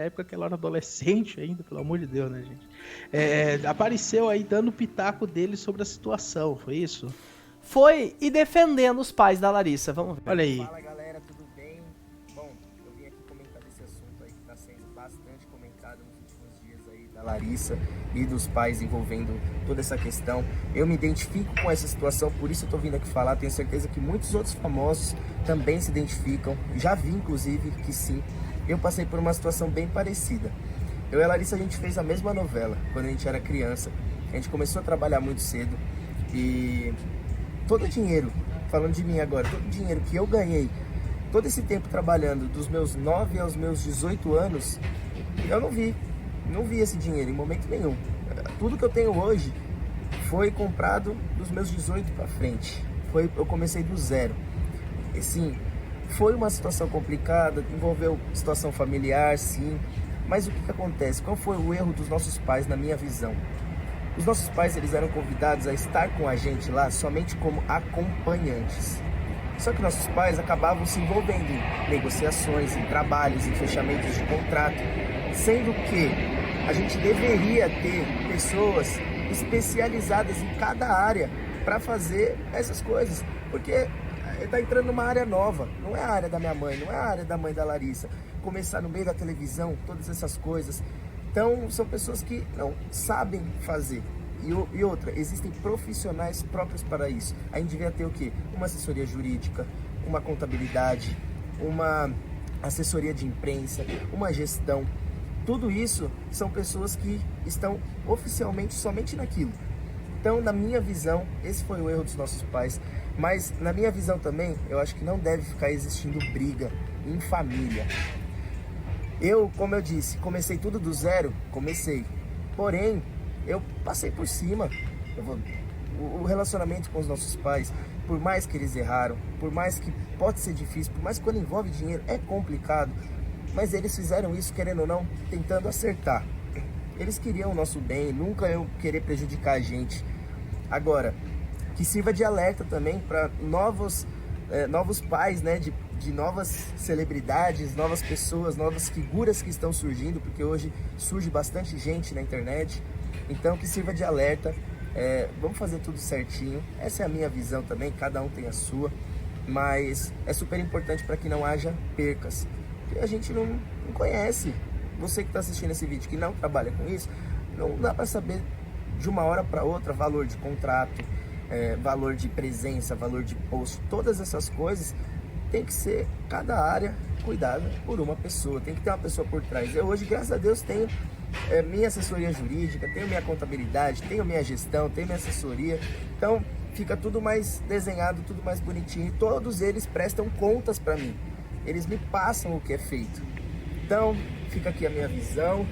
época que ela era adolescente ainda, pelo amor de Deus, né, gente? Apareceu aí dando o pitaco dele sobre a situação, foi isso? Foi e defendendo os pais da Larissa. Vamos ver. Olha aí. Fala galera, tudo bem? Bom, eu vim aqui comentar desse assunto aí que está sendo bastante comentado nos últimos dias aí da Larissa e dos pais envolvendo toda essa questão. Eu me identifico com essa situação, por isso eu tô vindo aqui falar. Tenho certeza que muitos outros famosos também se identificam. Já vi, inclusive, que sim. Eu passei por uma situação bem parecida. Eu e a Larissa, a gente fez a mesma novela quando a gente era criança. A gente começou a trabalhar muito cedo e todo o dinheiro, falando de mim agora, todo o dinheiro que eu ganhei, todo esse tempo trabalhando, dos meus 9 aos meus 18 anos, eu não vi esse dinheiro em momento nenhum. Tudo que eu tenho hoje foi comprado dos meus 18 para frente. Eu comecei do zero. E sim, foi uma situação complicada, envolveu situação familiar, sim. Mas o que acontece? Qual foi o erro dos nossos pais, na minha visão? Os nossos pais, eles eram convidados a estar com a gente lá somente como acompanhantes. Só que nossos pais acabavam se envolvendo em negociações, em trabalhos, em fechamentos de contrato, sendo que a gente deveria ter pessoas especializadas em cada área para fazer essas coisas, porque está entrando numa área nova, não é a área da minha mãe, não é a área da mãe da Larissa, começar no meio da televisão, todas essas coisas. Então, são pessoas que não sabem fazer. E outra, existem profissionais próprios para isso. A gente devia ter o quê? Uma assessoria jurídica, uma contabilidade, uma assessoria de imprensa, uma gestão. Tudo isso são pessoas que estão oficialmente somente naquilo. Então, na minha visão, esse foi o erro dos nossos pais. Mas, na minha visão também, eu acho que não deve ficar existindo briga em família. Eu, como eu disse, comecei tudo do zero, porém, eu passei por cima. O relacionamento com os nossos pais, por mais que eles erraram, por mais que pode ser difícil, por mais que quando envolve dinheiro é complicado, mas eles fizeram isso, querendo ou não, tentando acertar. Eles queriam o nosso bem, nunca eu querer prejudicar a gente. Agora, que sirva de alerta também para novos pais, né, de novas celebridades, novas pessoas, novas figuras que estão surgindo, porque hoje surge bastante gente na internet. Então, que sirva de alerta. Vamos fazer tudo certinho. Essa é a minha visão também, cada um tem a sua, mas é super importante para que não haja percas, porque a gente não conhece. Você que está assistindo esse vídeo, que não trabalha com isso, não dá para saber de uma hora para outra valor de contrato, valor de presença, valor de post, todas essas coisas. Tem que ser cada área cuidada por uma pessoa, tem que ter uma pessoa por trás. Eu hoje, graças a Deus, tenho minha assessoria jurídica, tenho minha contabilidade, tenho minha gestão, tenho minha assessoria. Então fica tudo mais desenhado, tudo mais bonitinho. E todos eles prestam contas para mim, eles me passam o que é feito. Então fica aqui a minha visão,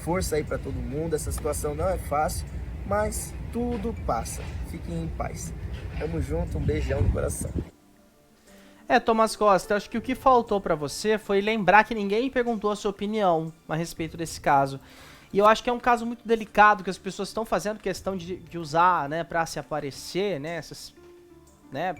força aí para todo mundo. Essa situação não é fácil, mas tudo passa. Fiquem em paz. Tamo junto, um beijão no coração. Tomás Costa, acho que o que faltou pra você foi lembrar que ninguém perguntou a sua opinião a respeito desse caso. E eu acho que é um caso muito delicado, que as pessoas estão fazendo questão de usar, né, pra se aparecer, né, né.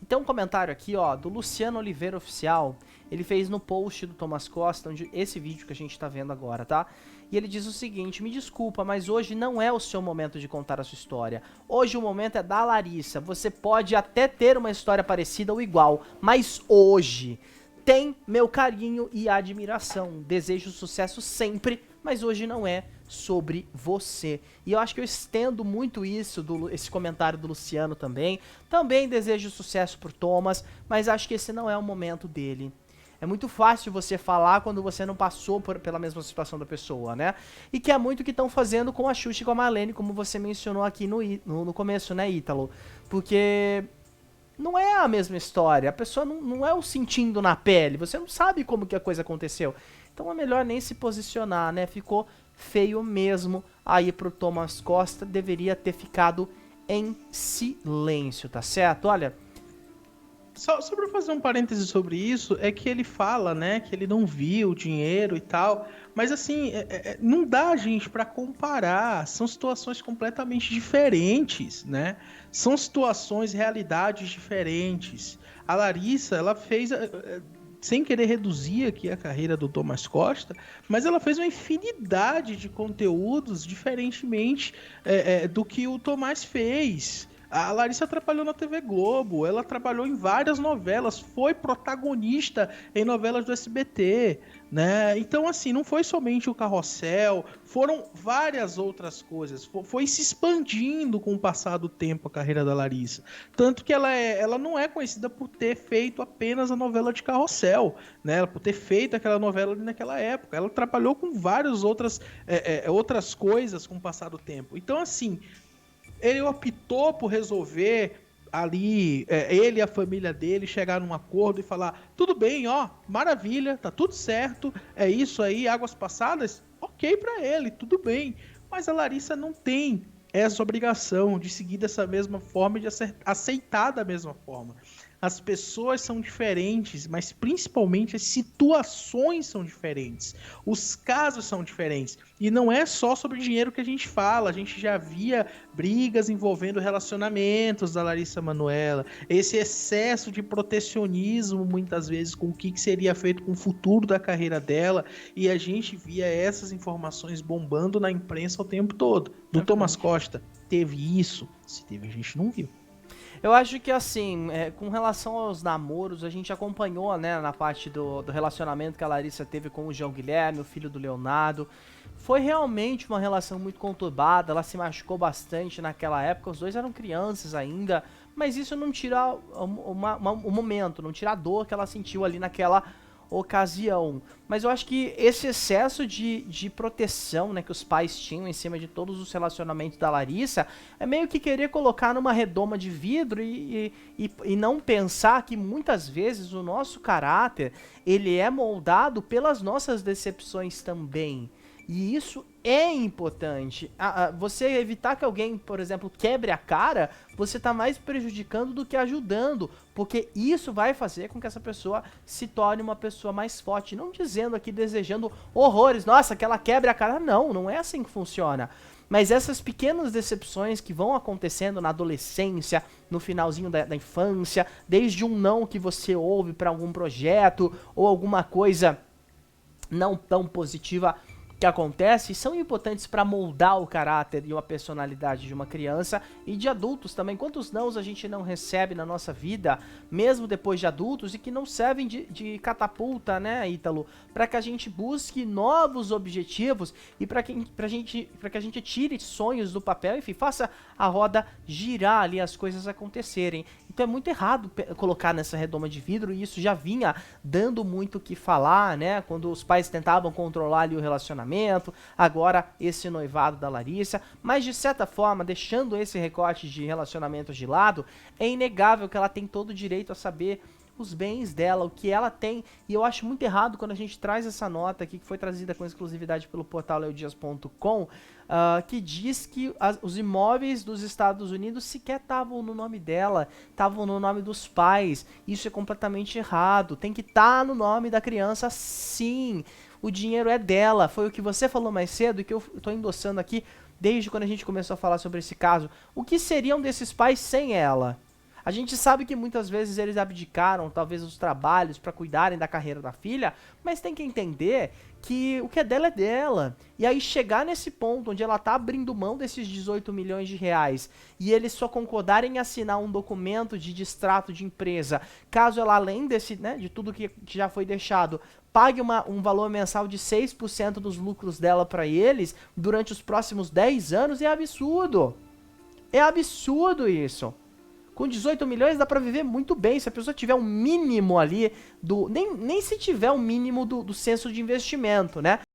E tem um comentário aqui, ó, do Luciano Oliveira Oficial. Ele fez no post do Tomás Costa, onde esse vídeo que a gente tá vendo agora, tá? E ele diz o seguinte: me desculpa, mas hoje não é o seu momento de contar a sua história. Hoje o momento é da Larissa. Você pode até ter uma história parecida ou igual, mas hoje tem meu carinho e admiração. Desejo sucesso sempre, mas hoje não é sobre você. E eu acho que eu estendo muito isso, esse comentário do Luciano também. Também desejo sucesso pro Thomas, mas acho que esse não é o momento dele. É muito fácil você falar quando você não passou pela mesma situação da pessoa, né? E que é muito o que estão fazendo com a Xuxa e com a Marlene, como você mencionou aqui no começo, né, Ítalo? Porque não é a mesma história, a pessoa não é o sentindo na pele, você não sabe como que a coisa aconteceu. Então é melhor nem se posicionar, né? Ficou feio mesmo aí pro Tomás Costa, deveria ter ficado em silêncio, tá certo? Olha... Só para fazer um parêntese sobre isso, é que ele fala, né, que ele não viu o dinheiro e tal, mas assim, não dá, gente, para comparar, são situações completamente diferentes, né, são situações, realidades diferentes. A Larissa, ela fez sem querer reduzir aqui a carreira do Thomas Costa, mas ela fez uma infinidade de conteúdos diferentemente do que o Tomás fez. A Larissa trabalhou na TV Globo, ela trabalhou em várias novelas, foi protagonista em novelas do SBT, né? Então, assim, não foi somente o Carrossel, foram várias outras coisas. Foi se expandindo com o passar do tempo a carreira da Larissa. Tanto que ela não é conhecida por ter feito apenas a novela de Carrossel, né? Por ter feito aquela novela ali naquela época. Ela trabalhou com várias outras coisas com o passar do tempo. Então, assim, ele optou por resolver ali, ele e a família dele chegar num acordo e falar, tudo bem, ó, maravilha, tá tudo certo, é isso aí, águas passadas, ok pra ele, tudo bem. Mas a Larissa não tem essa obrigação de seguir dessa mesma forma e de aceitar da mesma forma. As pessoas são diferentes, mas principalmente as situações são diferentes. Os casos são diferentes. E não é só sobre dinheiro que a gente fala. A gente já via brigas envolvendo relacionamentos da Larissa Manoela. Esse excesso de protecionismo, muitas vezes, com o que seria feito com o futuro da carreira dela. E a gente via essas informações bombando na imprensa o tempo todo. Do Thomas Costa, teve isso? Se teve, a gente não viu. Eu acho que, assim, com relação aos namoros, a gente acompanhou, né, na parte do relacionamento que a Larissa teve com o João Guilherme, o filho do Leonardo. Foi realmente uma relação muito conturbada, ela se machucou bastante naquela época, os dois eram crianças ainda, mas isso não tira o momento, não tira a dor que ela sentiu ali naquela ocasião. Mas eu acho que esse excesso de proteção, né, que os pais tinham em cima de todos os relacionamentos da Larissa é meio que querer colocar numa redoma de vidro e não pensar que muitas vezes o nosso caráter ele é moldado pelas nossas decepções também. E isso é importante. Você evitar que alguém, por exemplo, quebre a cara, você está mais prejudicando do que ajudando. Porque isso vai fazer com que essa pessoa se torne uma pessoa mais forte. Não dizendo aqui, desejando horrores. Nossa, que ela quebre a cara. Não, não é assim que funciona. Mas essas pequenas decepções que vão acontecendo na adolescência, no finalzinho da infância, desde um não que você ouve para algum projeto ou alguma coisa não tão positiva que acontece, são importantes para moldar o caráter e a personalidade de uma criança e de adultos também. Quantos nãos a gente não recebe na nossa vida, mesmo depois de adultos, e que não servem de catapulta, né, Ítalo? Para que a gente busque novos objetivos e para que a gente tire sonhos do papel, enfim, faça a roda girar ali, as coisas acontecerem. Então é muito errado colocar nessa redoma de vidro, e isso já vinha dando muito o que falar, né? Quando os pais tentavam controlar ali o relacionamento, agora esse noivado da Larissa. Mas de certa forma, deixando esse recorte de relacionamentos de lado, é inegável que ela tem todo o direito a saber os bens dela, o que ela tem. E eu acho muito errado quando a gente traz essa nota aqui, que foi trazida com exclusividade pelo portal leodias.com, que diz que os imóveis dos Estados Unidos sequer estavam no nome dela, estavam no nome dos pais. Isso é completamente errado. Tem que estar no nome da criança, sim. O dinheiro é dela. Foi o que você falou mais cedo e que eu estou endossando aqui desde quando a gente começou a falar sobre esse caso. O que seriam desses pais sem ela? A gente sabe que muitas vezes eles abdicaram, talvez, os trabalhos para cuidarem da carreira da filha, mas tem que entender que o que é dela é dela. E aí chegar nesse ponto onde ela tá abrindo mão desses 18 milhões de reais e eles só concordarem em assinar um documento de distrato de empresa, caso ela, além desse, né, de tudo que já foi deixado, pague um valor mensal de 6% dos lucros dela para eles durante os próximos 10 anos, é absurdo. É absurdo isso. Com 18 milhões dá pra viver muito bem, se a pessoa tiver um mínimo ali, nem se tiver um mínimo do senso de investimento, né?